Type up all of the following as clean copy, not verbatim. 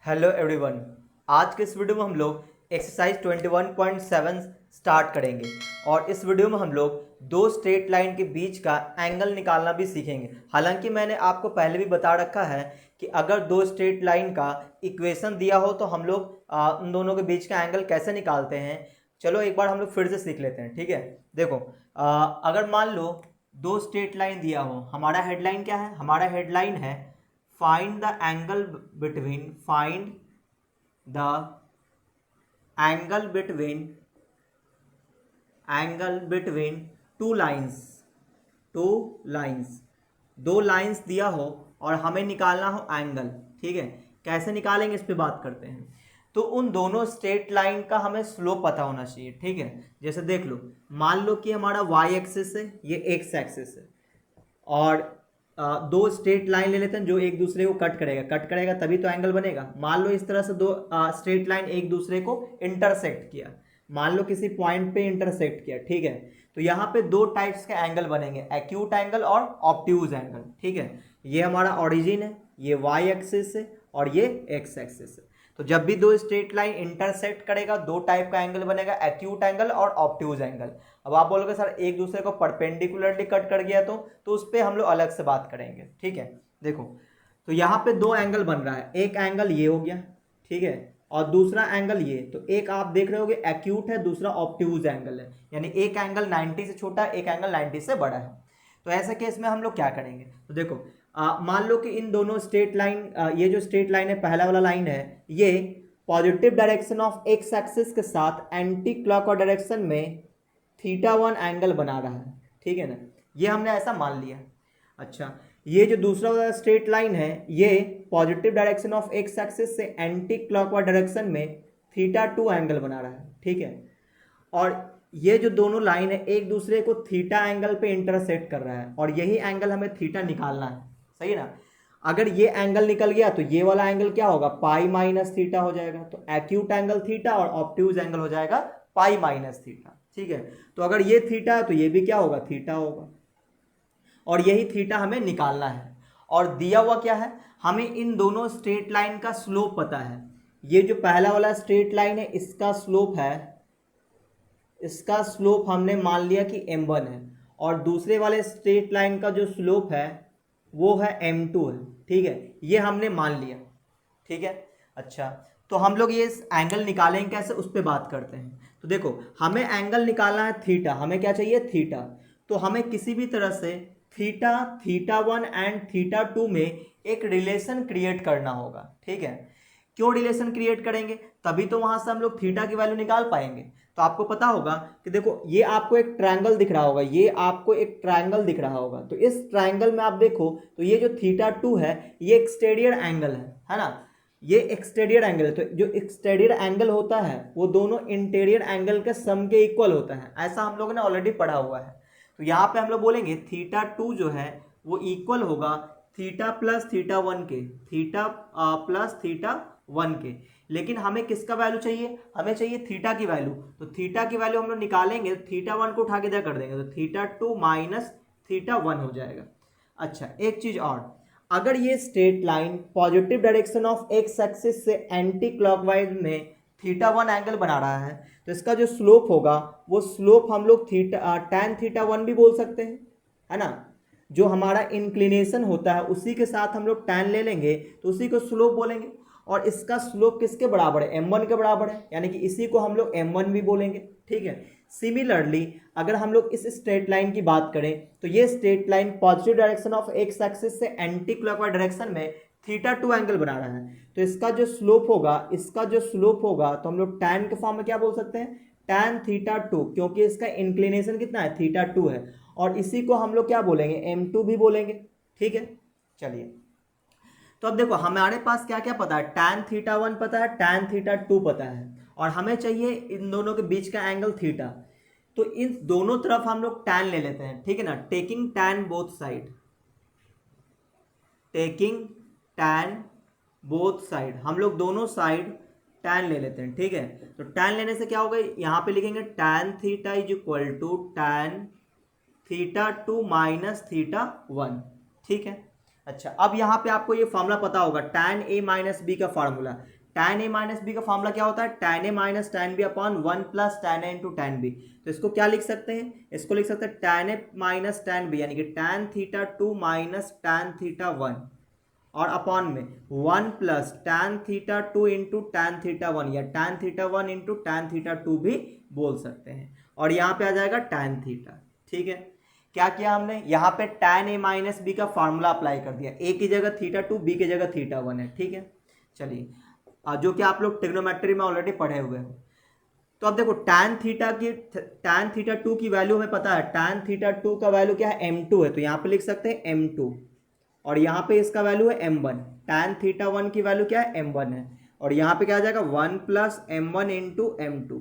Hello everyone. आज के इस वीडियो में हम लोग एक्सरसाइज 21.7 स्टार्ट करेंगे और इस वीडियो में हम लोग दो स्ट्रेट लाइन के बीच का एंगल निकालना भी सीखेंगे। हालांकि मैंने आपको पहले भी बता रखा है कि अगर दो स्ट्रेट लाइन का इक्वेशन दिया हो तो हम लोग उन दोनों के बीच का एंगल कैसे निकालते हैं। चलो एक बार हम लोग फिर से सीख लेते हैं, ठीक है। देखो, अगर मान लो दो स्ट्रेट लाइन दिया हो, हमारा हेडलाइन क्या है? हमारा हेडलाइन है find the angle between two lines। दो लाइंस दिया हो और हमें निकालना हो एंगल, ठीक है। कैसे निकालेंगे इस पे बात करते हैं। तो उन दोनों स्ट्रेट लाइन का हमें स्लोप पता होना चाहिए, ठीक है। जैसे देख लो, मान लो कि हमारा वाई एक्सिस है, ये एक्स एक्सिस है और दो स्ट्रेट लाइन ले लेते हैं जो एक दूसरे को कट करेगा तभी तो एंगल बनेगा। मान लो इस तरह से दो स्ट्रेट लाइन एक दूसरे को इंटरसेक्ट किया, मान लो किसी पॉइंट पे इंटरसेक्ट किया, ठीक है। तो यहाँ पे दो टाइप्स के एंगल बनेंगे, एक्यूट एंगल और ऑब्ट्यूज एंगल, ठीक है। ये हमारा ओरिजिन है, ये वाई एक्सिस है और ये एक्स एक्सिस है। तो जब भी दो स्ट्रेट लाइन इंटरसेक्ट करेगा दो टाइप का एंगल बनेगा, एक्यूट एंगल और ऑब्ट्यूज एंगल। अब आप बोलोगे सर एक दूसरे को परपेंडिकुलरली कट कर गया तो उस पर हम लोग अलग से बात करेंगे, ठीक है। देखो, तो यहाँ पे दो एंगल बन रहा है, एक एंगल ये हो गया, ठीक है, और दूसरा एंगल ये। तो एक आप देख रहे होगे एक्यूट है, दूसरा ऑब्ट्यूज एंगल है, यानी एक एंगल 90 से छोटा है, एक एंगल 90 से बड़ा है। तो ऐसे केस में हम लोग क्या करेंगे, तो देखो मान लो कि इन दोनों स्ट्रेट लाइन, ये जो स्ट्रेट लाइन है, पहला वाला लाइन है, ये positive direction of x axis के साथ एंटी क्लॉकवाइज डायरेक्शन में θ1 एंगल बना रहा है, ठीक है ना। ये हमने ऐसा मान लिया। अच्छा, ये जो दूसरा वाला स्ट्रेट लाइन है, ये positive direction of x axis से एंटी क्लॉकवाइज डायरेक्शन में θ2 एंगल बना रहा है, ठीक है। और ये जो दोनों लाइन है एक दूसरे को थीटा एंगल पे इंटरसेक्ट कर रहा है और यही एंगल हमें थीटा निकालना है, सही है ना। अगर ये एंगल निकल गया तो ये वाला एंगल क्या होगा, पाई माइनस थीटा हो जाएगा। तो एक्यूट एंगल थीटा और ऑब्ट्यूज एंगल हो जाएगा पाई माइनस थीटा, ठीक है। तो अगर ये थीटा है तो ये भी क्या होगा, थीटा होगा, और यही थीटा हमें निकालना है। और दिया हुआ क्या है, हमें इन दोनों स्ट्रेट लाइन का स्लोप पता है। ये जो पहला वाला स्ट्रेट लाइन है इसका स्लोप है, इसका स्लोप हमने मान लिया कि m1 है, और दूसरे वाले स्ट्रेट लाइन का जो स्लोप है वो है m2 है, ठीक है। ये हमने मान लिया, ठीक है। अच्छा, तो हम लोग ये एंगल निकालेंगे कैसे, उस पर बात करते हैं। तो देखो, हमें एंगल निकालना है थीटा, हमें क्या चाहिए, थीटा। तो हमें किसी भी तरह से थीटा, θ1 एंड θ2 में एक रिलेशन क्रिएट करना होगा, ठीक है। क्यों रिलेशन क्रिएट करेंगे, तभी तो वहां से हम लोग थीटा की वैल्यू निकाल पाएंगे। तो आपको पता होगा कि देखो, ये आपको एक ट्रायंगल दिख रहा होगा, ये आपको एक ट्रायंगल दिख रहा होगा। तो इस ट्रायंगल में आप देखो तो ये जो θ2 है ये एक्सटीरियर एंगल है ना। ये एक्सटीरियर एंगल है। तो जो एक्सटीरियर एंगल होता है वो दोनों इंटीरियर एंगल के सम के इक्वल होता है, ऐसा हम लोगों ने ऑलरेडी पढ़ा हुआ है। तो यहाँ पे हम लोग बोलेंगे θ2 जो है वो इक्वल होगा थीटा प्लस θ1 के, थीटा प्लस θ1 के। लेकिन हमें किसका वैल्यू चाहिए, हमें चाहिए थीटा की वैल्यू। तो थीटा की वैल्यू हम लोग निकालेंगे, θ1 को उठा के इधर कर देंगे तो θ2 माइनस θ1 हो जाएगा। अच्छा, एक चीज और, अगर ये straight line positive direction of x axis से एंटी क्लॉकवाइज में θ1 एंगल बना रहा है तो इसका जो स्लोप होगा वो स्लोप हम लोग tan θ1 भी बोल सकते हैं, है ना। जो हमारा इंक्लिनेशन होता है उसी के साथ हम लोग tan ले लेंगे तो उसी को स्लोप बोलेंगे। और इसका स्लोप किसके बराबर है, m1 के बराबर है, यानी कि इसी को हम लोग m1 भी बोलेंगे, ठीक है। सिमिलरली अगर हम लोग इस स्ट्रेट लाइन की बात करें तो ये straight line positive direction of x axis से एंटी क्लॉकवाइज डायरेक्शन में θ2 एंगल बना रहा है। तो इसका जो स्लोप होगा तो हम लोग tan के फॉर्म में क्या बोल सकते हैं, tan θ2, क्योंकि इसका इंक्लिनेशन कितना है, θ2 है। और इसी को हम लोग क्या बोलेंगे, m2 भी बोलेंगे, ठीक है। चलिए, तो अब देखो हमारे पास क्या क्या पता है, tan θ1 पता है, tan θ2 पता है, और हमें चाहिए इन दोनों के बीच का एंगल थीटा। तो इन दोनों तरफ हम लोग tan ले लेते हैं, ठीक है ना। टेकिंग tan बोथ साइड, हम लोग दोनों साइड tan ले लेते हैं, ठीक है। तो tan लेने से क्या होगा, यहाँ पे लिखेंगे tan theta is equal to tan θ2 minus θ1, ठीक है। अच्छा, अब यहाँ पे आपको ये फॉर्मूला पता होगा tan a माइनस बी का formula. tan a minus b का फॉर्मूला क्या होता है, tan a minus tan b upon 1 plus tan a into tan b। तो इसको क्या लिख सकते हैं, इसको लिख सकते हैं tan a minus tan b यानी कि tan theta 2 minus tan theta 1 और अपॉन में 1 plus tan theta 2 into tan theta 1 या tan theta 1 into tan theta 2 भी बोल सकते हैं। और यहाँ पे आ जाएगा tan थीटा। ठीक है, क्या किया हमने, यहाँ पे tan a माइनस बी का फॉर्मूला अप्लाई कर दिया, a की जगह थीटा 2, b की जगह थीटा 1 है। ठीक है, चलिए जो कि आप लोग ट्रिग्नोमेट्री में ऑलरेडी पढ़े हुए हो। तो अब देखो tan थीटा 2 की वैल्यू हमें पता है, tan थीटा 2 का वैल्यू क्या है, m2 है, तो यहाँ पे लिख सकते हैं m2 और यहाँ पे इसका वैल्यू है m1। tan थीटा 1 की वैल्यू क्या है, m1 है और यहाँ पे क्या आ जाएगा 1 प्लस m1 इंटू m2।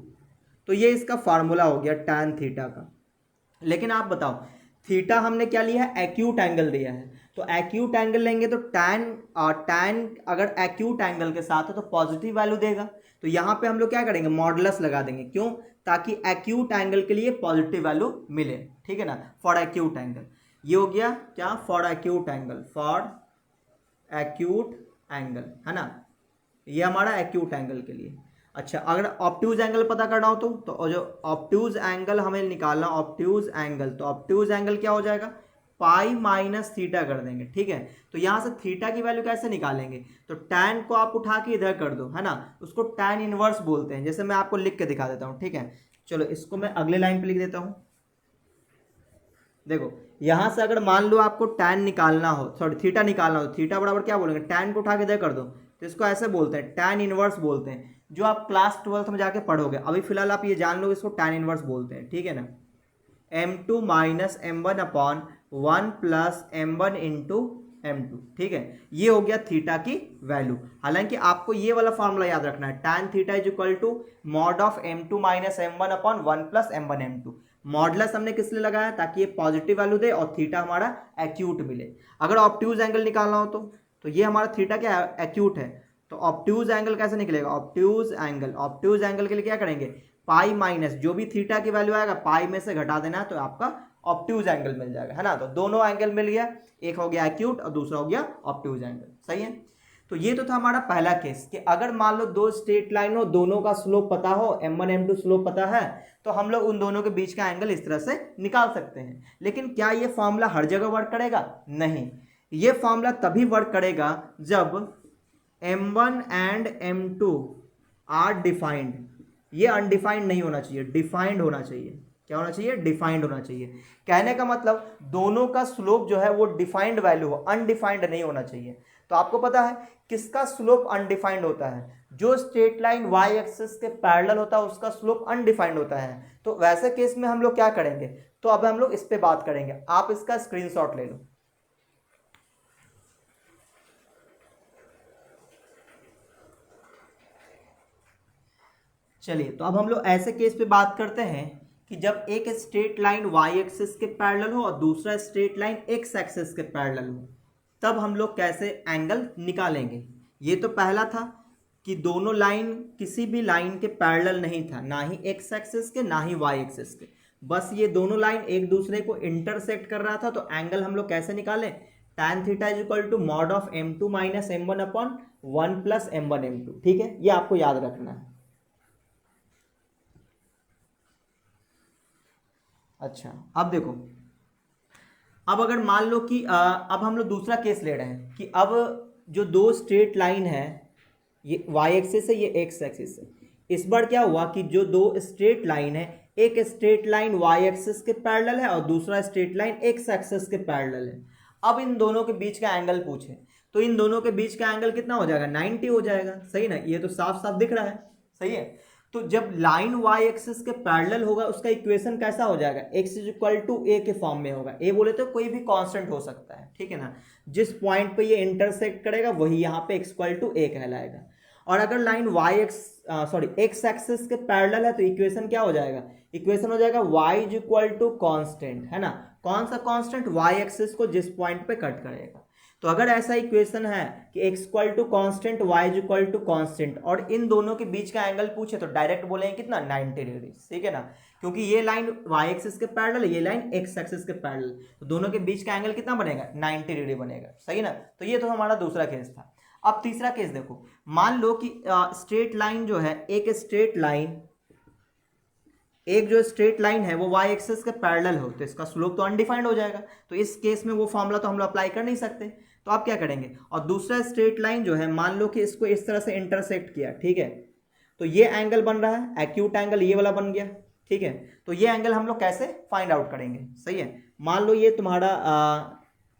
तो ये इसका फार्मूला हो गया tan थीटा का। लेकिन आप बताओ थीटा हमने क्या लिया है, एक्यूट एंगल दिया है, तो एक्यूट एंगल लेंगे तो tan अगर एक्यूट एंगल के साथ है तो पॉजिटिव वैल्यू देगा। तो यहाँ पे हम लोग क्या करेंगे, मॉडुलस लगा देंगे, क्यों, ताकि एक्यूट एंगल के लिए पॉजिटिव वैल्यू मिले। ठीक है ना, फॉर एक्यूट एंगल, ये हो गया क्या, for acute angle, for acute angle है ना, ये हमारा एक्यूट एंगल के लिए। अच्छा, अगर ऑब्ट्यूज एंगल पता करना हो तो जो ऑब्ट्यूज एंगल हमें निकालना, ऑब्ट्यूज एंगल, तो ऑब्ट्यूज एंगल क्या हो जाएगा, पाई माइनस थीटा कर देंगे। ठीक है, तो यहाँ से थीटा की वैल्यू कैसे निकालेंगे, तो tan को आप उठा के इधर कर दो, है ना, उसको tan इनवर्स बोलते हैं। जैसे मैं आपको लिख के दिखा देता हूँ। ठीक है, चलो इसको मैं अगले लाइन पे लिख देता हूँ। देखो यहाँ से अगर मान लो आपको tan निकालना हो, सॉरी थीटा निकालना हो, थीटा बराबर क्या बोलेंगे, tan को उठा के इधर कर दो, तो इसको ऐसे बोलते हैं tan इनवर्स बोलते हैं, जो आप क्लास 12th में जाके पढ़ोगे। अभी फिलहाल आप ये जान लो इसको tan इनवर्स बोलते हैं। ठीक है ना, m2 minus m1 upon 1 plus m1 into m2। ठीक है, ये हो गया थीटा की वैल्यू। हालांकि आपको ये वाला फॉर्मूला याद रखना है, tan theta is equal to mod of m2 minus m1 upon 1 plus m1 m2। Modulus हमने किस लिए लगाया, ताकि ये पॉजिटिव वैल्यू दे और थीटा हमारा एक्यूट मिले। अगर ऑब्ट्यूज एंगल निकालना हो तो ये हमारा थीटा क्या है, एक्यूट है, तो ऑब्ट्यूज एंगल कैसे निकलेगा, ऑब्ट्यूज एंगल के लिए क्या करेंगे, पाई माइनस जो भी थीटा की वैल्यू आएगा पाई में से घटा देना, तो आपका ऑब्ट्यूज एंगल मिल जाएगा, है ना। तो दोनों एंगल मिल गया, एक हो गया एक्यूट और दूसरा हो गया ऑब्ट्यूज एंगल। सही है, तो ये तो था हमारा पहला केस कि अगर मान लो दो स्ट्रेट लाइन हो, दोनों का स्लोप पता हो, m1 m2 स्लोप पता है, तो हम लोग उन दोनों के बीच का एंगल इस तरह से निकाल सकते हैं। लेकिन क्या ये फॉर्मूला हर जगह वर्क करेगा, नहीं, ये फॉर्मूला तभी वर्क करेगा जब m1 and m2 are defined. ये अनडिफाइंड नहीं होना चाहिए, डिफाइंड होना चाहिए। क्या होना चाहिए, डिफाइंड होना चाहिए। कहने का मतलब दोनों का स्लोप जो है वो डिफाइंड वैल्यू हो, अनडिफाइंड नहीं होना चाहिए। तो आपको पता है किसका स्लोप अनडिफाइंड होता है, जो स्ट्रेट लाइन वाई एक्सिस के पैरेलल होता है उसका स्लोप अनडिफाइंड होता है। तो वैसे केस में हम लोग क्या करेंगे, तो अब हम लोग इस पे बात करेंगे। आप इसका स्क्रीनशॉट ले लो। चलिए, तो अब हम लोग ऐसे केस पे बात करते हैं कि जब एक स्ट्रेट लाइन वाई एक्सिस के पैरेलल हो और दूसरा स्ट्रेट लाइन एक्स एक्सिस के पैरेलल हो, तब हम लोग कैसे एंगल निकालेंगे। ये तो पहला था कि दोनों लाइन किसी भी लाइन के पैरेलल नहीं था, ना ही एक्स एक्सिस के ना ही वाई एक्सिस के, बस ये दोनों लाइन एक दूसरे को इंटरसेक्ट कर रहा था। तो एंगल हम लोग कैसे निकालें, tan theta is equal to mod of m2 minus m1 upon 1 plus m1 m2। ठीक है, ये आपको याद रखना है। अच्छा, अब देखो, अब अगर मान लो कि अब हम लोग दूसरा केस ले रहे हैं कि अब जो दो स्ट्रेट लाइन है, ये वाई एक्सिस है, ये एक्स एक्सिस है। इस बार क्या हुआ कि जो दो स्ट्रेट लाइन है, एक स्ट्रेट लाइन वाई एक्सिस के पैरेलल है और दूसरा स्ट्रेट लाइन एक्स एक्सिस के पैरेलल है। अब इन दोनों के बीच का एंगल पूछे तो इन दोनों के बीच का एंगल कितना हो जाएगा, 90 हो जाएगा। सही ना, ये तो साफ साफ दिख रहा है। सही है, तो जब लाइन वाई एक्सिस के पैरेलल होगा उसका इक्वेशन कैसा हो जाएगा, x इज इक्वल टू ए के फॉर्म में होगा। ए बोले तो कोई भी कांस्टेंट हो सकता है, ठीक है ना, जिस पॉइंट पे ये इंटरसेक्ट करेगा वही यहाँ पे x इक्वल टू ए कहलाएगा। और अगर लाइन एक्स एक्सिस के पैरेलल है तो इक्वेशन क्या हो जाएगा, इक्वेशन हो जाएगा y is equal to constant, है ना। कौन सा कांस्टेंट, y एक्सिस को जिस पॉइंट पे कट करेगा। तो अगर ऐसा इक्वेशन है कि x equal to constant y is equal to constant और इन दोनों के बीच का एंगल पूछे तो डायरेक्ट बोलेंगे कितना, 90 डिग्री। ठीक है ना, क्योंकि ये लाइन y एक्सिस के पैरेलल है, ये लाइन x एक्सिस के पैरेलल, तो दोनों के बीच का एंगल कितना बनेगा, 90 डिग्री बनेगा। सही ना, तो ये तो हमारा दूसरा केस था। अब तीसरा केस देखो, मान लो कि स्ट्रेट लाइन जो है, एक जो स्ट्रेट लाइन है वो वाई एक्सिस के पैरेलल हो, तो इसका स्लोप तो अनडिफाइंड हो जाएगा, तो इस केस में वो फॉर्मूला तो हम लोग अप्लाई कर नहीं सकते, तो आप क्या करेंगे। और दूसरा स्ट्रेट लाइन जो है, मान लो कि इसको इस तरह से इंटरसेक्ट किया, ठीक है, तो ये एंगल बन रहा है एक्यूट एंगल, ये वाला बन गया, ठीक है। तो ये एंगल हम लोग कैसे फाइंड आउट करेंगे, सही है। मान लो ये तुम्हारा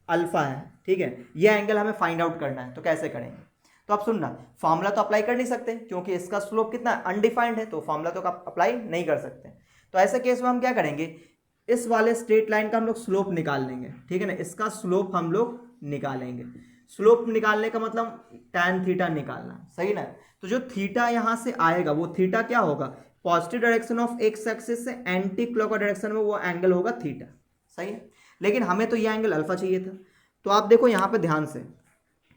अल्फा है, ठीक है, ये एंगल हमें फाइंड आउट करना है, तो कैसे करेंगे। तो आप सुनना, फॉर्मूला तो अप्लाई कर नहीं सकते क्योंकि इसका स्लोप कितना अनडिफाइंड है, तो फॉर्मूला तो आप अप्लाई नहीं कर सकते। तो ऐसे केस में हम क्या करेंगे, इस वाले स्ट्रेट लाइन का हम लोग स्लोप निकाल लेंगे, ठीक है ना, इसका स्लोप हम लोग निकालेंगे। स्लोप निकालने का मतलब tan थीटा निकालना, सही ना। तो जो थीटा यहां से आएगा वो थीटा क्या होगा, positive direction of x axis से एंटी क्लॉकवाइज डायरेक्शन में वो एंगल होगा थीटा, सही है। लेकिन हमें तो ये एंगल अल्फा चाहिए था। तो आप देखो यहाँ पे ध्यान से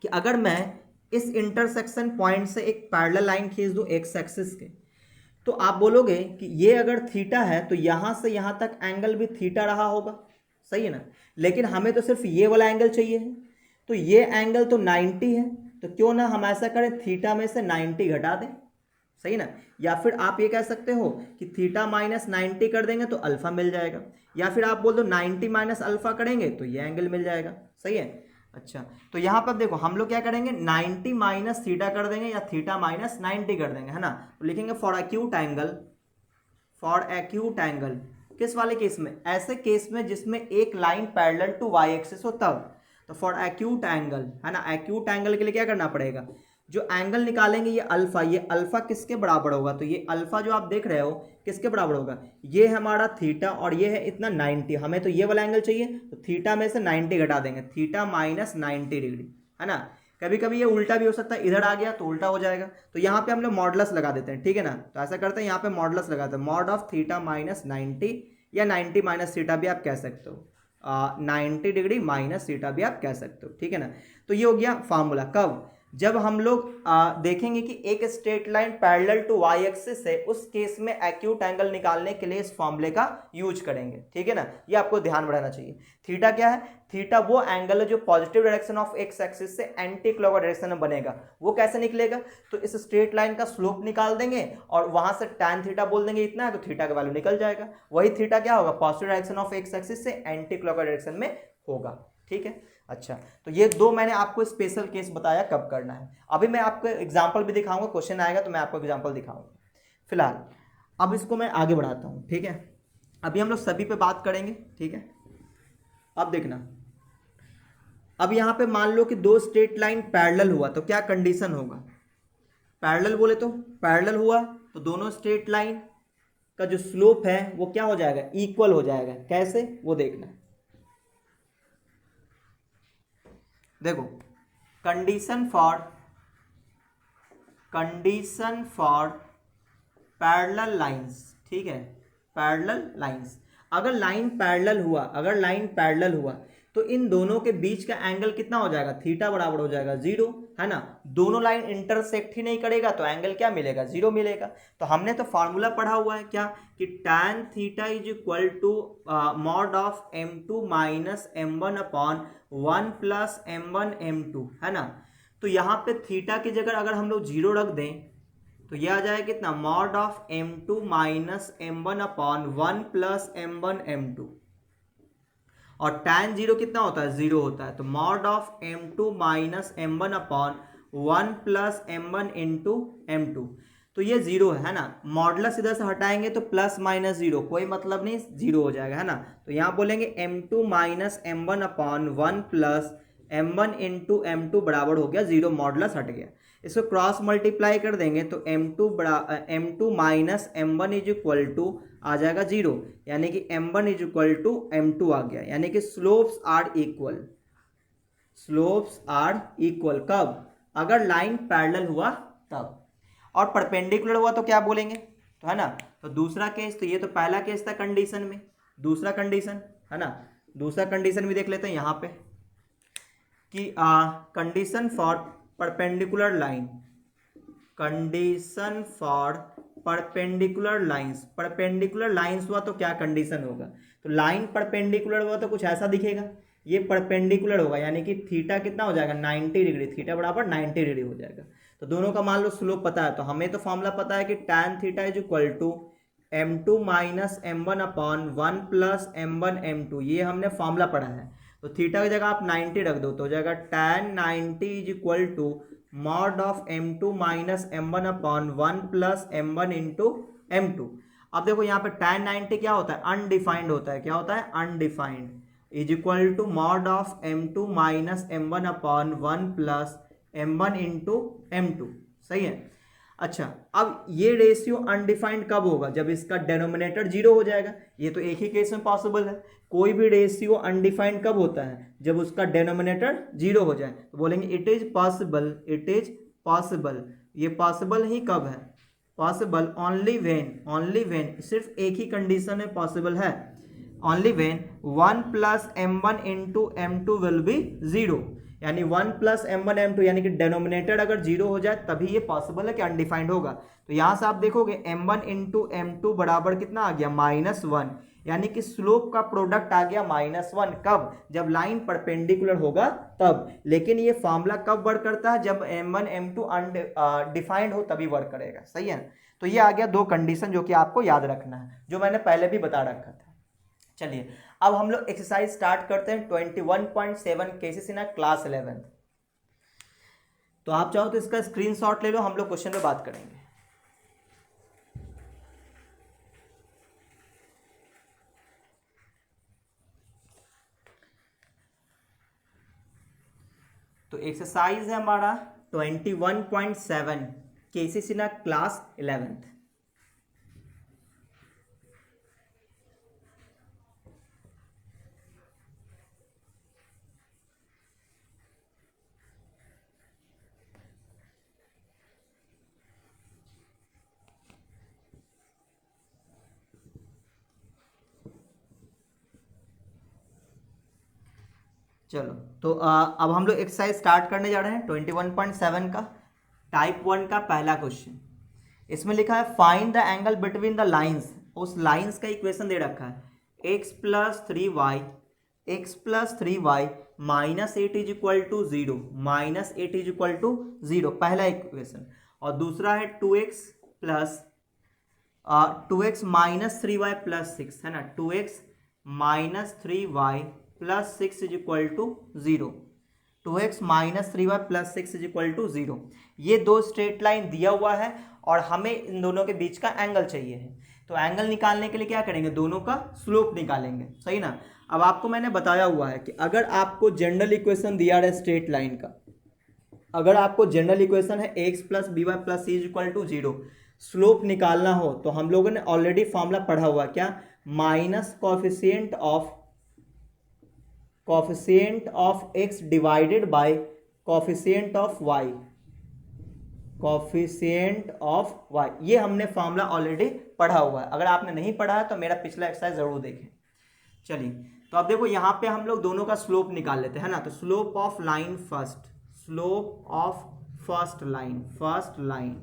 कि अगर मैं इस इंटरसेक्शन पॉइंट से एक पैरेलल लाइन खींच दूं एक्स एक्सिस के, तो आप बोलोगे कि ये अगर थीटा है तो यहां से यहां तक एंगल भी थीटा रहा होगा, सही है ना। लेकिन हमें तो सिर्फ ये वाला एंगल चाहिए है, तो ये एंगल तो 90 है, तो क्यों ना हम ऐसा करें, थीटा में से 90 घटा दें, सही ना। या फिर आप ये कह सकते हो कि थीटा माइनस 90 कर देंगे तो अल्फा मिल जाएगा, या फिर आप बोल दो 90 माइनस अल्फा करेंगे तो ये एंगल मिल जाएगा, सही है। अच्छा, तो यहाँ पर देखो हम लोग क्या करेंगे, 90 माइनस थीटा कर देंगे या थीटा माइनस 90 कर देंगे, है ना। तो लिखेंगे फॉर एक्यूट एंगल, किस वाले केस में, ऐसे केस में जिसमें एक line parallel to y axis हो तब। तो फॉर एक्यूट एंगल, है ना, एक्यूट एंगल के लिए क्या करना पड़ेगा, जो एंगल निकालेंगे ये अल्फा किसके बराबर होगा, तो ये अल्फा जो आप देख रहे हो किसके बराबर होगा, ये हमारा थीटा और ये है इतना 90, हमें तो ये वाला एंगल चाहिए, तो थीटा में से 90 घटा देंगे, थीटा माइनस 90 डिग्री, है ना। कभी कभी ये उल्टा भी हो सकता है, इधर आ गया तो उल्टा हो जाएगा, तो यहाँ पे हम लोग मॉडुलस लगा देते हैं, ठीक है ना। तो ऐसा करते हैं, यहाँ पे मॉडुलस लगाते हैं, मॉड ऑफ थीटा माइनस 90 या 90 माइनस थीटा भी आप कह सकते हो, 90 डिग्री माइनस थीटा भी आप कह सकते हो, ठीक है ना। तो ये हो गया फार्मूला, कब, जब हम लोग देखेंगे कि एक straight line parallel to y axis है, उस केस में एक्यूट एंगल निकालने के लिए इस फॉर्मूले का यूज करेंगे, ठीक है ना। ये आपको ध्यान में रहना चाहिए। थीटा क्या है, थीटा वो एंगल है जो positive direction of x axis से एंटी क्लॉकवाइज डायरेक्शन में बनेगा। वो कैसे निकलेगा, तो इस स्ट्रेट लाइन का स्लोप निकाल देंगे और वहां से tan थीटा बोल देंगे इतना है, तो थीटा का वैल्यू निकल जाएगा। वही थीटा क्या होगा, positive direction of x axis से एंटी क्लॉकवाइज डायरेक्शन में होगा, ठीक है। अच्छा, तो ये दो मैंने आपको स्पेशल केस बताया कब करना है। अभी मैं आपको एग्जांपल भी दिखाऊंगा, क्वेश्चन आएगा तो मैं आपको एग्जांपल दिखाऊंगा। फिलहाल अब इसको मैं आगे बढ़ाता हूँ, ठीक है। अभी हम लोग सभी पे बात करेंगे, ठीक है। अब देखना, अब यहाँ पे मान लो कि दो स्ट्रेट लाइन पैरेलल हुआ तो क्या कंडीशन होगा, पैरेलल बोले तो पैरेलल हुआ तो दोनों स्ट्रेट लाइन का जो स्लोप है वो क्या हो जाएगा, इक्वल हो जाएगा। कैसे, वो देखना। देखो, कंडीशन फॉर पैरेलल लाइंस, ठीक है, पैरेलल लाइंस, अगर लाइन पैरेलल हुआ तो इन दोनों के बीच का एंगल कितना हो जाएगा, थीटा बराबर हो जाएगा 0, है ना। दोनों लाइन इंटरसेक्ट ही नहीं करेगा तो एंगल क्या मिलेगा, 0 मिलेगा। तो हमने तो फार्मूला पढ़ा हुआ है क्या, कि tan theta is equal to mod of m2 minus m1 upon 1 plus m1 m2, है ना। तो यहाँ पे थीटा की जगह अगर हम लोग 0 रख दें तो यह आ जाएगा कितना, mod of m2 minus m1 upon 1 plus m1 m2, और tan 0 कितना होता है, 0 होता है, तो mod of m2 minus m1 upon 1 plus m1 into m2, तो ये 0 है ना। मॉडुलस इधर से हटाएंगे तो प्लस माइनस 0, कोई मतलब नहीं, 0 हो जाएगा, है ना। तो यहाँ बोलेंगे m2 minus m1 upon 1 plus m1 into m2 बराबर हो गया 0, मॉडुलस हट गया। इसको क्रॉस मल्टीप्लाई कर देंगे तो m2 minus m1 is equal to आ जाएगा 0, यानी कि m1 is equal to m2 आ गया, यानी कि स्लोप्स आर इक्वल कब, अगर लाइन पैरेलल हुआ तब। और परपेंडिकुलर हुआ तो क्या बोलेंगे, तो है ना। तो दूसरा केस, तो ये तो पहला केस था कंडीशन में, दूसरा कंडीशन, है ना, दूसरा कंडीशन भी देख लेते हैं यहाँ पे कि condition for perpendicular line, condition for perpendicular lines हुआ तो क्या कंडीशन होगा, तो लाइन परपेंडिकुलर हुआ तो कुछ ऐसा दिखेगा, ये परपेंडिकुलर होगा, यानी कि थीटा कितना हो जाएगा 90 डिग्री, थीटा बराबर 90 डिग्री हो जाएगा। तो दोनों का मान लो स्लोप पता है, तो हमें तो फॉर्मूला पता है कि tan theta is equal to m2 minus m1 upon 1 plus m1 m2, ये हमने फॉर्मूला पढ़ा है। तो थीटा की जगह आप 90 रख दो तो हो जाएगा tan 90 is equal to mod of m2 minus m1 upon 1 plus m1 into m2। अब देखो यहाँ पे tan 90 क्या होता है, अनडिफाइंड होता है। क्या होता है, undefined, is equal to mod of m2 minus m1 upon 1 plus m1 into m2। सही है। अच्छा, अब ये रेशियो अनडिफाइंड कब होगा, जब इसका डेनोमिनेटर जीरो हो जाएगा। ये तो एक ही केस में पॉसिबल है। कोई भी रेशियो अनडिफाइंड कब होता है, जब उसका डेनोमिनेटर जीरो हो जाए। तो बोलेंगे it is possible, it is possible. ये पॉसिबल ही कब है, पॉसिबल ओनली वेन, सिर्फ एक ही कंडीशन में पॉसिबल है, only when 1 plus m1 into m2 will be zero, यानी 1 प्लस m1 m2 यानी कि डेनोमिनेटर अगर जीरो हो जाए तभी ये पॉसिबल है कि अनडिफाइंड होगा। तो यहां से आप देखोगे m1 इंटू m2 बराबर कितना आ गया -1, यानी कि स्लोप का प्रोडक्ट आ गया -1। कब, जब लाइन परपेंडिकुलर होगा तब। लेकिन ये फॉर्मूला कब वर्क करता है, जब m1 m2 अनडिफाइंड हो तभी वर्क करेगा। सही है। तो ये आ गया दो कंडीशन जो कि आपको याद रखना है, जो मैंने पहले भी बता रखा था। चलिए अब हम लोग एक्सरसाइज स्टार्ट करते हैं 21.7 cases in a class 11th। तो आप चाहो तो इसका स्क्रीनशॉट ले लो, हम लोग क्वेश्चन पे बात करेंगे। तो एक्सरसाइज है हमारा 21.7 cases in a class 11th। चलो तो अब हम लोग एक्सरसाइज स्टार्ट करने जा रहे हैं 21.7 का। टाइप 1 का पहला क्वेश्चन, इसमें लिखा है find the angle between the lines. उस लाइंस का इक्वेशन दे रखा है x plus 3y minus 8 is equal to 0, -8 is equal to 0, पहला इक्वेशन। और दूसरा है 2x माइनस 3y प्लस 6, है ना, 2x minus 3y plus 6 is equal to 0, 2x minus 3y plus 6 is equal to 0। ये दो स्ट्रेट लाइन दिया हुआ है और हमें इन दोनों के बीच का एंगल चाहिए है। तो एंगल निकालने के लिए क्या करेंगे, दोनों का स्लोप निकालेंगे। सही ना। अब आपको मैंने बताया हुआ है कि अगर आपको जनरल इक्वेशन दिया है स्ट्रेट लाइन का, अगर आपको जनरल इक्वेशन है x plus b y plus c is equal to 0, slope निकालना हो तो हम लोगों ने ऑलरेडी फॉर्मूला पढ़ा हुआ, क्या, minus coefficient of x divided by coefficient of y, ये हमने फॉर्मूला ऑलरेडी पढ़ा हुआ है। अगर आपने नहीं पढ़ा है तो मेरा पिछला एक्सरसाइज जरूर देखें। चलिए तो अब देखो यहाँ पे हम लोग दोनों का स्लोप निकाल लेते हैं ना। तो slope of line first line,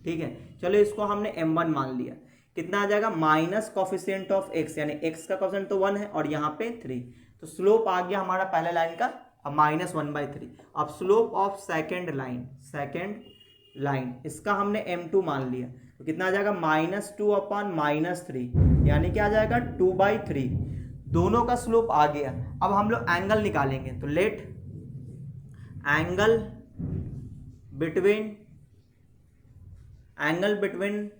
ठीक है। चलो इसको हमने m1 मान लिया, कितना आ जाएगा, माइनस कॉफिशिएंट ऑफ x, यानी x का कॉफिशिएंट तो 1 है और यहाँ पे 3, तो स्लोप आ गया हमारा पहले लाइन का -1/3। अब स्लोप ऑफ सेकेंड लाइन, इसका हमने m2 मान लिया, तो कितना आ जाएगा, -2/-3, यानी क्या आ जाएगा 2/3। दोनों का स्लोप आ गया। अब हम लोग एंगल निकालेंगे, तो let angle between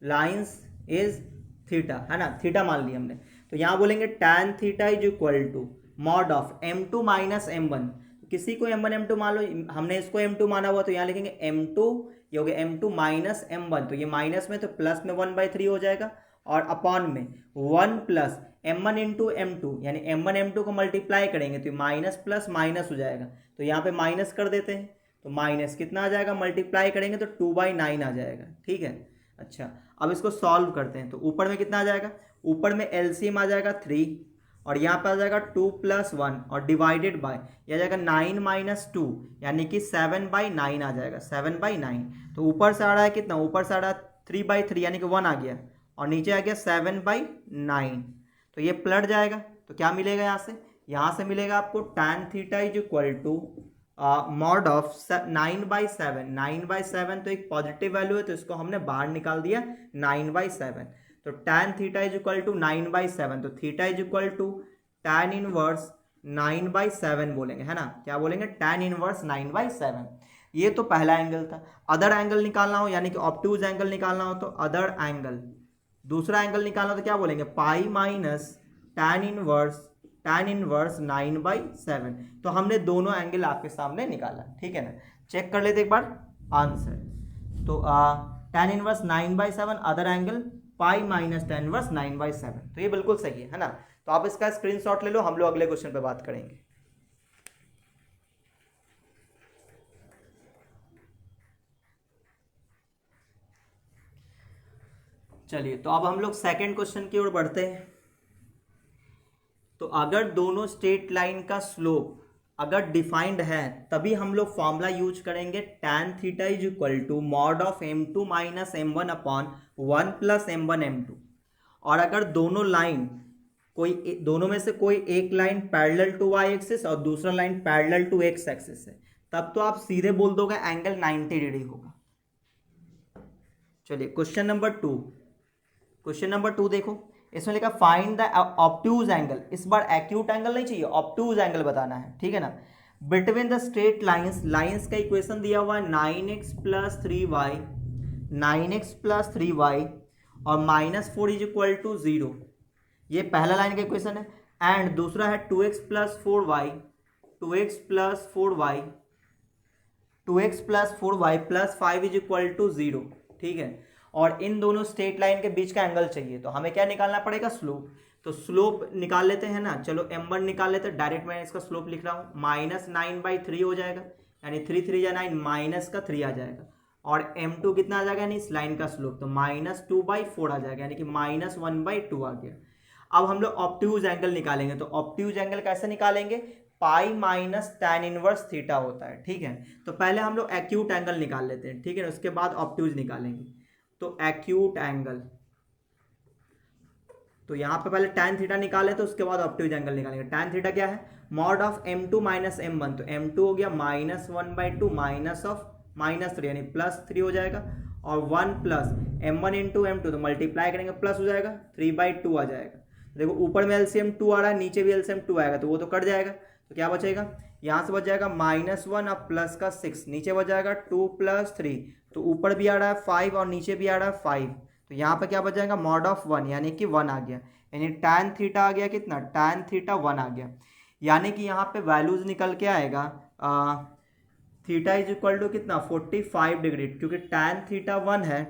lines is theta, है ना, थीटा मान लिया हमने। तो यहां बोलेंगे tan theta is equal to mod of m2 minus m1। किसी को m1 m2 मान लो, हमने इसको m2 माना हुआ, तो यहाँ लिखेंगे m2, ये हो गया m2 माइनस m1, तो ये माइनस में तो प्लस में 1/3 हो जाएगा, और अपॉन में 1 प्लस m1 इंटू m2, यानी m1 m2 को मल्टीप्लाई करेंगे तो माइनस प्लस माइनस हो जाएगा, तो यहाँ पे माइनस कर देते हैं, तो माइनस कितना आ जाएगा, मल्टीप्लाई करेंगे तो 2/9 आ जाएगा। ठीक है। अच्छा, अब इसको सॉल्व करते हैं, तो ऊपर में कितना आ जाएगा, ऊपर में एलसीएम आ जाएगा 3, और यहाँ पर आ जाएगा 2 + 1, और डिवाइडेड बाय यह आ जाएगा 9 - 2, यानी कि 7/9 आ जाएगा, 7/9। तो ऊपर से आ रहा है कितना, ऊपर से आ रहा है 3/3, यानी कि 1 आ गया, और नीचे आ गया 7/9, तो ये पलट जाएगा, तो क्या मिलेगा यहाँ से, यहाँ से मिलेगा आपको tan theta is equal to mod of 9/7। 9/7 तो एक पॉजिटिव वैल्यू है तो इसको हमने बाहर निकाल दिया 9/7। तो tan theta is equal to 9/7, तो theta is equal to tan inverse 9/7 बोलेंगे, है ना। क्या बोलेंगे? tan inverse 9/7। ये तो पहला एंगल था। अदर एंगल निकालना हो यानी कि ऑब्ट्यूज एंगल निकालना हो तो अदर एंगल, दूसरा एंगल निकालना हो तो क्या बोलेंगे? Pi minus tan inverse 9/7। तो हमने दोनों एंगल आपके सामने निकाला, ठीक है ना। चेक कर लेते एक बार आंसर। तो tan inverse 9/7, other angle pi minus tan inverse 9/7, तो ये बिल्कुल सही है ना। तो आप इसका स्क्रीनशॉट ले लो, हम लोग अगले क्वेश्चन पे बात करेंगे। चलिए, तो अब हम लोग सेकंड क्वेश्चन की ओर बढ़ते हैं। तो अगर दोनों स्ट्रेट लाइन का स्लोप अगर डिफाइंड है तभी हम लोग फॉर्मूला यूज करेंगे tan theta is equal to mod of m2 minus m1 upon 1 plus m1 m2। और अगर दोनों में से कोई एक line parallel to y axis और दूसरा line parallel to x axis है, तब तो आप सीधे बोल दोगे एंगल 90 डिग्री होगा। चलिए क्वेश्चन नंबर टू देखो, इसमें लिखा फाइंड द ऑब्ट्यूज एंगल। इस बार एक्यूट एंगल नहीं चाहिए, ऑब्ट्यूज एंगल बताना है, ठीक है ना। बिटवीन द स्ट्रेट लाइंस का इक्वेशन दिया हुआ है 9x प्लस 3y और -4 इज इक्वल टू 0। ये पहला लाइन का इक्वेशन है। एंड दूसरा है 2x plus 4y plus 5 is equal to 0, ठीक है। और इन दोनों स्ट्रेट लाइन के बीच का एंगल चाहिए, तो हमें क्या निकालना पड़ेगा? स्लोप। तो स्लोप निकाल लेते हैं ना। चलो m1 निकाल लेते हैं, डायरेक्ट मैं इसका स्लोप लिख रहा हूँ। -9/3 हो जाएगा, यानी 3 3 या 9, माइनस का 3 आ जाएगा। और m2 कितना आ जाएगा यानी इस लाइन का स्लोप, तो -2/4 आ जाएगा, यानी कि -1/2 आ गया। अब हम लोग ऑब्ट्यूज एंगल निकालेंगे। तो ऑब्ट्यूज एंगल कैसे निकालेंगे? Pi minus tan inverse theta होता है, ठीक है। तो पहले हम लोग एक्यूट एंगल निकाल लेते हैं, ठीक है, उसके बाद ऑब्ट्यूज निकालेंगे। तो एक्यूट एंगल, तो यहाँ पे पहले tan थीटा निकाले तो उसके बाद ऑब्ट्यूज एंगल निकालेंगे। tan थीटा क्या है? Mod of m2 minus m1, तो m2 हो गया -1/2 माइनस ऑफ -3 यानी +3 हो जाएगा। और 1 प्लस m1 इंटू m2, तो मल्टीप्लाई करेंगे प्लस हो जाएगा, 3/2 आ जाएगा। देखो ऊपर में एलसीएम 2 आ रहा है, नीचे भी एलसीएम 2 आएगा, तो वो तो कट जाएगा। तो क्या बचेगा? यहाँ से बच जाएगा -1 और प्लस का 6, नीचे बच जाएगा 2 + 3, तो ऊपर भी आ रहा है 5 और नीचे भी आ रहा है 5, तो यहाँ पे क्या बच जाएगा? मॉड ऑफ 1 यानी कि 1 आ गया। यानी tan थीटा आ गया कितना? tan थीटा 1 आ गया। यानी कि यहाँ पे वैल्यूज निकल के आएगा थीटा इज इक्वल टू कितना? 45 डिग्री, क्योंकि tan थीटा 1 है,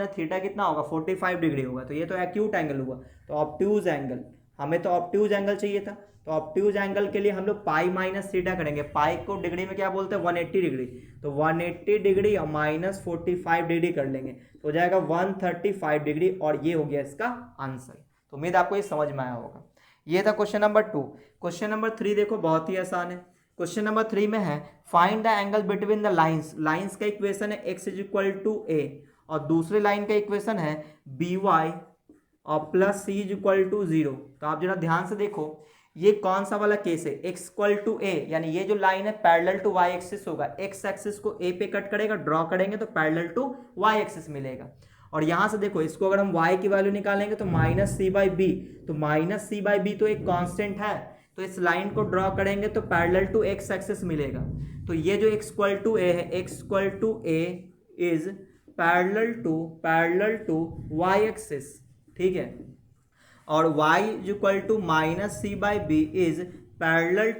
थीटा कितना होगा? 45 डिग्री होगा। तो ये तो एक्यूट एंगल हुआ। तो ऑब्ट्यूज एंगल, हमें तो ऑब्ट्यूज एंगल चाहिए था, तो ऑब्ट्यूज एंगल के लिए हम लोग पाई माइनस थीटा करेंगे। पाई को डिग्री में क्या बोलते हैं? 180 डिग्री, तो 180 डिग्री और -45 डिग्री कर लेंगे, तो हो जाएगा 135 डिग्री, और ये हो गया इसका आंसर। तो उम्मीद आपको ये समझ में आया होगा। ये था क्वेश्चन नंबर 2। क्वेश्चन नंबर 3 देखो, बहुत ही आसान है। क्वेश्चन नंबर 3 में है find the angle between the lines का इक्वेशन है x is equal to a, और दूसरे लाइन का इक्वेशन है by और plus c is equal to 0। तो आप जरा ध्यान से देखो, ये कौन सा वाला केस है? x इक्वल टू a, यानी ये जो लाइन है पैरेलल टू y एक्सिस होगा, x एक्सिस को a पे कट करेगा, ड्रॉ करेंगे तो पैरेलल टू y एक्सिस मिलेगा। और यहां से देखो, इसको अगर हम y की वैल्यू निकालेंगे तो -c/b, तो -c/b तो एक कांस्टेंट है, तो इस लाइन को ड्रॉ करेंगे तो पैरेलल टू x एक्सिस मिलेगा। तो ये जो x इक्वल टू a है, x equal to a is parallel to y axis, ठीक है। और y equal to -c/b is parallel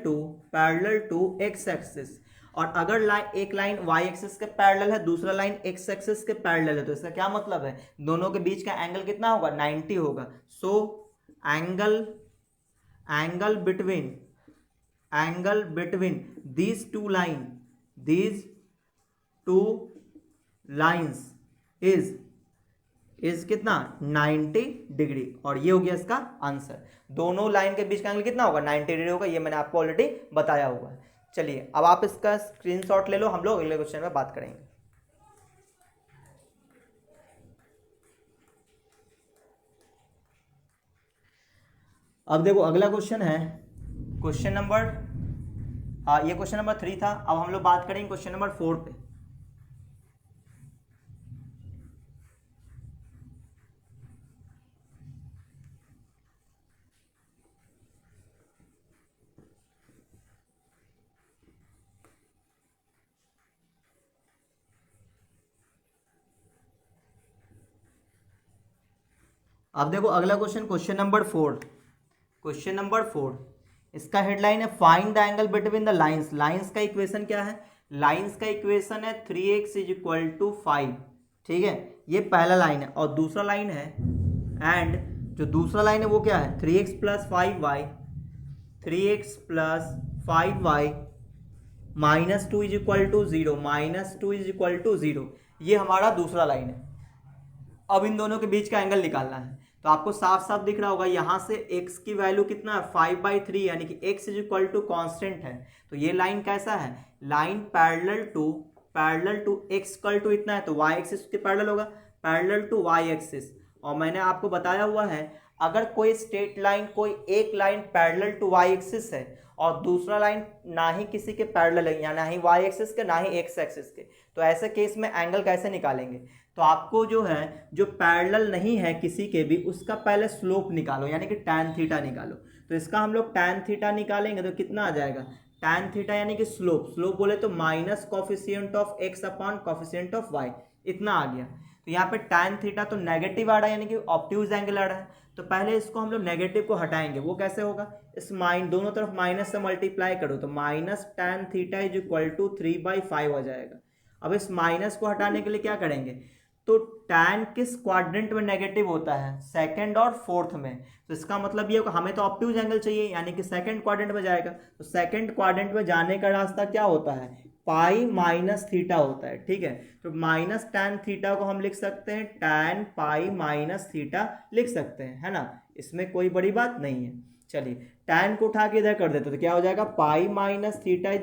to x axis. और अगर एक लाइन y एक्सिस के पैरेलल है, दूसरा लाइन x एक्सिस के पैरेलल है, तो इसका क्या मतलब है? दोनों के बीच का एंगल कितना होगा? 90 होगा। So angle between these two lines is कितना? 90 डिग्री, और ये हो गया इसका आंसर। दोनों लाइन के बीच का एंगल कितना होगा? 90 डिग्री होगा, ये मैंने आपको ऑलरेडी बताया हुआ है। चलिए अब आप इसका स्क्रीनशॉट ले लो, हम लोग अगले क्वेश्चन में बात करेंगे। अब देखो अगला क्वेश्चन है क्वेश्चन नंबर, हाँ ये क्वेश्चन नंबर 3 था। अब हम लोग बात करेंगे क्वेश्चन नंबर 4 पे। अब देखो अगला question, question number 4। Question number 4, इसका हेडलाइन है find the angle between the lines. Lines का इक्वेशन क्या है? लाइंस का इक्वेशन है 3x = 5। ठीक है, ये पहला लाइन है। और दूसरा लाइन है, एंड जो दूसरा लाइन है वो क्या है? 3x + 5y, 3x + 5y -2 = 0, -2 = 0। ये हमारा दूसरा लाइन है। अब इन दोनों के बीच का एंगल निकालना है। तो आपको साफ साफ दिख रहा होगा यहाँ से x की वैल्यू कितना है? 5/3, यानी कि x = कांस्टेंट है। तो ये लाइन कैसा है? लाइन पैरेलल टू x = इतना है, तो y एक्सिस के पैरेलल होगा, पैरेलल टू y एक्सिस। और मैंने आपको बताया हुआ है, अगर कोई स्ट्रेट लाइन, कोई एक line parallel to y axis है और दूसरा लाइन ना ही किसी के पैरेलल है, या ना ही y एक्सिस के ना ही x एक्सिस के, तो ऐसे केस में एंगल कैसे निकालेंगे? तो आपको जो है, जो पैरेलल नहीं है किसी के भी, उसका पहले स्लोप निकालो, यानी कि tan थीटा निकालो। तो इसका हम लोग tan थीटा निकालेंगे तो कितना आ जाएगा? tan थीटा यानी कि स्लोप, स्लोप बोले तो minus coefficient of x upon coefficient of y, इतना आ गया। तो यहाँ पे tan थीटा तो नेगेटिव आ रहा है, यानी कि ऑब्ट्यूज एंगल आ रहा है। तो पहले इसको हम लोग नेगेटिव को हटाएंगे। वो कैसे होगा? इस दोनों तरफ माइनस से मल्टीप्लाई करो तो माइनस tan थीटा = 3/5 आ जाएगा। अब इस माइनस को हटाने के लिए क्या करेंगे? तो tan किस क्वाड्रेंट में नेगेटिव होता है? सेकंड और फोर्थ में। तो इसका मतलब ये होगा, हमें तो ऑब्ट्यूज एंगल चाहिए, यानी कि सेकंड क्वाड्रेंट में जाएगा। तो सेकंड क्वाड्रेंट में जाने का रास्ता क्या होता है? पाई माइनस थीटा होता है। ठीक है, तो माइनस tan थीटा को हम लिख सकते हैं tan पाई माइनस थीटा लिख सकते हैं, है ना? इसमें कोई बड़ी बात नहीं है। चलिए tan को उठा के इधर कर देते तो क्या हो जाएगा? Pi minus theta =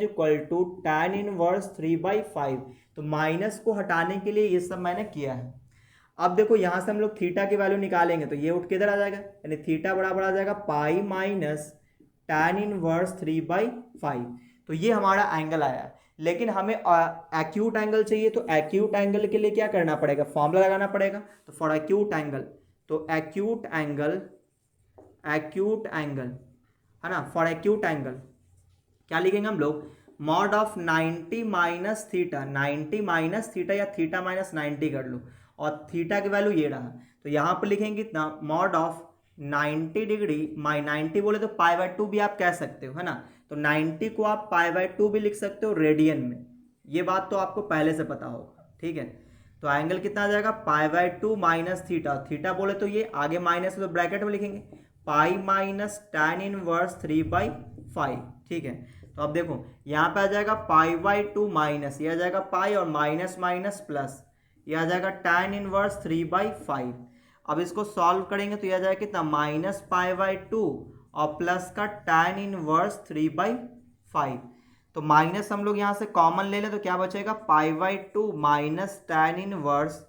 tan inverse 3/5। तो माइनस को हटाने के लिए ये सब मैंने किया है। अब देखो यहाँ से हम लोग थीटा की वैल्यू निकालेंगे तो ये उठ के इधर आ जाएगा, यानी थीटा बराबर आ जाएगा पाई माइनस tan इनवर्स 3/5। तो ये हमारा एंगल आया है। लेकिन हमें एक्यूट एंगल चाहिए, तो एक्यूट एंगल के लिए क्या करना पड़ेगा? फॉर्मूला लगाना पड़ेगा। तो फॉर एक्यूट एंगल, तो एक्यूट एंगल है ना, फॉर एक्यूट एंगल क्या लिखेंगे हम लोग? Mod of 90 minus theta, 90 minus theta या थीटा माइनस 90 कर लो, और थीटा की वैल्यू ये रहा। तो यहाँ पर लिखेंगे कितना? मॉड ऑफ 90 डिग्री, 90 बोले तो π/2 भी आप कह सकते हो, है ना? तो 90 को आप π/2 भी लिख सकते हो रेडियन में। ये बात तो आपको पहले से पता होगा। ठीक है, तो एंगल कितना आ जाएगा? π/2 माइनस थीटा, थीटा बोले तो ये आगे माइनस, तो ब्रैकेट में लिखेंगे पाई माइनस tan इनवर्स 3/5। ठीक है, तो अब देखो यहाँ पे आ जाएगा π/2 माइनस, ये आ जाएगा पाई और माइनस माइनस प्लस, ये आ जाएगा tan इनवर्स 3/5। अब इसको सॉल्व करेंगे तो ये आ जाएगा कितना? -π/2 और प्लस का tan इनवर्स 3/5। तो माइनस हम लोग यहाँ से कॉमन ले लें तो क्या बचेगा? π/2 माइनस tan इनवर्स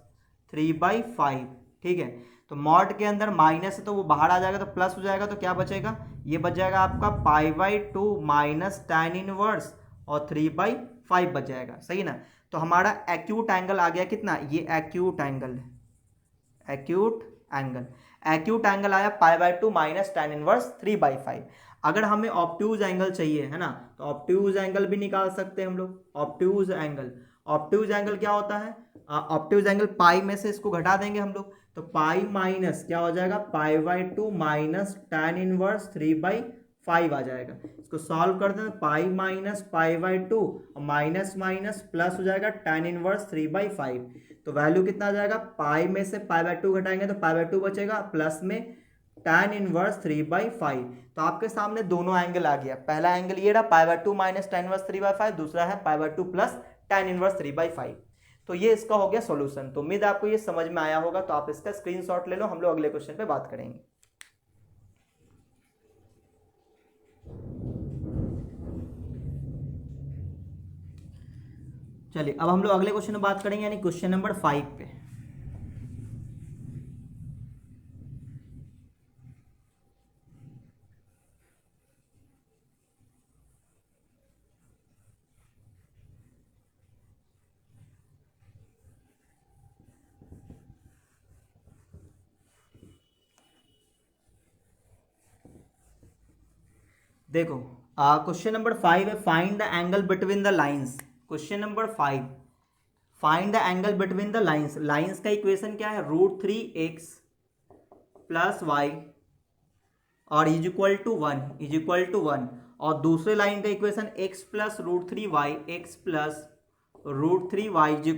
3/5। ठीक है, तो मॉड के अंदर माइनस है तो वो बाहर आ जाएगा तो प्लस हो जाएगा, तो क्या बचेगा? ये बच जाएगा आपका π/2 माइनस tan इनवर्स और 3/5 बच जाएगा। सही ना? तो हमारा एक्यूट एंगल आ गया कितना? ये एक्यूट एंगल है, एक्यूट एंगल आया π/2 माइनस tan इनवर्स 3/5। अगर हमें ऑब्ट्यूज एंगल चाहिए, है ना, तो ऑब्ट्यूज एंगल भी निकाल सकते हैं हम लोग। ऑब्ट्यूज एंगल क्या होता है? ऑब्ट्यूज एंगल पाई में से इसको घटा देंगे हम लोग, तो पाई माइनस क्या हो जाएगा? π/2 माइनस tan इनवर्स 3/5 आ जाएगा। इसको सॉल्व कर दें, पाई माइनस π/2 और माइनस माइनस प्लस हो जाएगा tan इनवर्स 3/5। तो वैल्यू कितना आ जाएगा? पाई में से π/2 घटाएंगे तो π/2 बचेगा, प्लस में tan इनवर्स 3/5। तो आपके सामने दोनों एंगल आ गया। पहला एंगल ये रहा π/2 माइनस tan इनवर्स 3/5, दूसरा है π/2 प्लस tan इनवर्स 3/5। तो ये इसका हो गया सॉल्यूशन। तो उम्मीद आपको ये समझ में आया होगा। तो आप इसका स्क्रीनशॉट ले लो, हम लोग अगले क्वेश्चन पे बात करेंगे। चलिए अब हम लोग अगले क्वेश्चन में बात करेंगे, यानी क्वेश्चन नंबर 5 पे। देखो क्वेश्चन नंबर 5 है, find the angle between the lines. Question number 5, find the angle between the lines. Lines का इक्वेशन क्या है, √3x प्लस वाई और इज इक्वल टू 1 और दूसरे लाइन का equation x plus √3y, x plus √3y is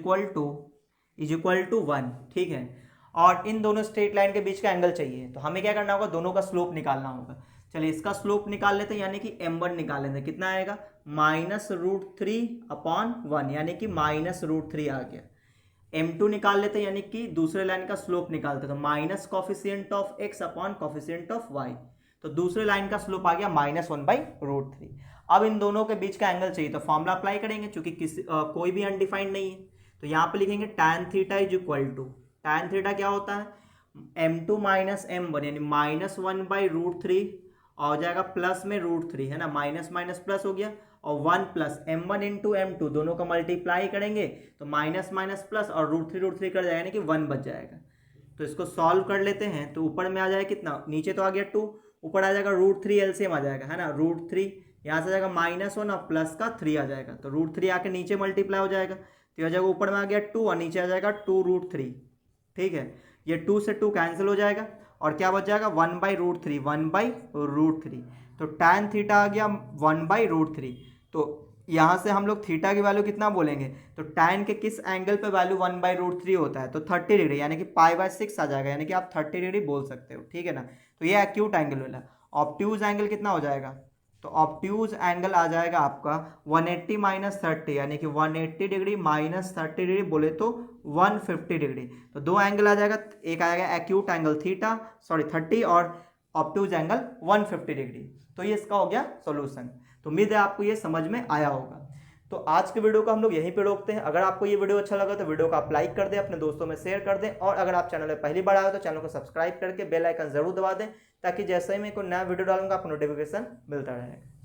equal to 1, ठीक है। और इन दोनों स्ट्रेट लाइन के बीच का एंगल चाहिए, तो हमें क्या करना होगा, दोनों का स्लोप निकालना होगा। चलिए इसका स्लोप निकाल लेते हैं, यानी कि m1 निकाल लेते हैं। कितना आएगा, -√3/1, यानी कि -√3 आ गया। m2 निकाल लेते हैं, यानी कि दूसरे लाइन का स्लोप निकालते हैं, तो minus coefficient of x upon coefficient of y, तो दूसरे लाइन का स्लोप आ गया -1/√3। अब इन दोनों के बीच का एंगल चाहिए, तो फॉर्मूला अप्लाई करेंगे, चूंकि कोई भी अनडिफाइंड नहीं है, तो यहाँ पे लिखेंगे tan theta is equal to, tan theta क्या होता है, m2 माइनस m1, यानी -1/√3 और हो जाएगा प्लस में √3, है ना, माइनस माइनस प्लस हो गया, और 1 प्लस m1 इंटू m2 दोनों का मल्टीप्लाई करेंगे तो माइनस माइनस प्लस और √3 कट जाएगा, यानी कि 1 बच जाएगा। तो इसको सॉल्व कर लेते हैं, तो ऊपर में आ जाएगा कितना, नीचे तो आ गया 2, ऊपर आ जाएगा √3 एलसीएम आ जाएगा, है ना, √3 यहाँ से जाएगा -1 और प्लस का 3 आ जाएगा, तो √3 आके नीचे मल्टीप्लाई हो जाएगा, तो आ जाएगा ऊपर में आ गया 2 और नीचे आ जाएगा 2√3, ठीक है। ये 2 से 2 कैंसिल हो जाएगा और क्या बच जाएगा 1/√3, तो tan थीटा आ गया 1/√3। तो यहाँ से हम लोग थीटा की वैल्यू कितना बोलेंगे, तो tan के किस एंगल पे वैल्यू 1/√3 होता है, तो 30 डिग्री, यानी कि π/6 आ जाएगा, यानी कि आप 30 डिग्री बोल सकते हो, ठीक है ना। तो ये एक्यूट एंगल वाला। ऑब्ट्यूज एंगल कितना हो जाएगा, तो ऑब्ट्यूज एंगल आ जाएगा आपका 180 - 30, यानी कि 180 डिग्री माइनस 30 डिग्री बोले तो 150 डिग्री। तो दो एंगल आ जाएगा, एक आएगा एक्यूट एंगल 30 और ऑब्ट्यूज एंगल 150 डिग्री। तो ये इसका हो गया सॉल्यूशन। तो उम्मीद है आपको ये समझ में आया होगा। तो आज के वीडियो को हम लोग यहीं पे रोकते हैं। अगर आपको ये वीडियो अच्छा लगा तो वीडियो को आप लाइक कर दें, अपने दोस्तों में शेयर कर दें, और अगर आप चैनल में पहली बार आए हो तो चैनल को सब्सक्राइब करके बेल आइकन जरूर दबा दें, ताकि जैसे ही मैं कोई नया वीडियो डालूंगा आपको नोटिफिकेशन मिलता रहेगा।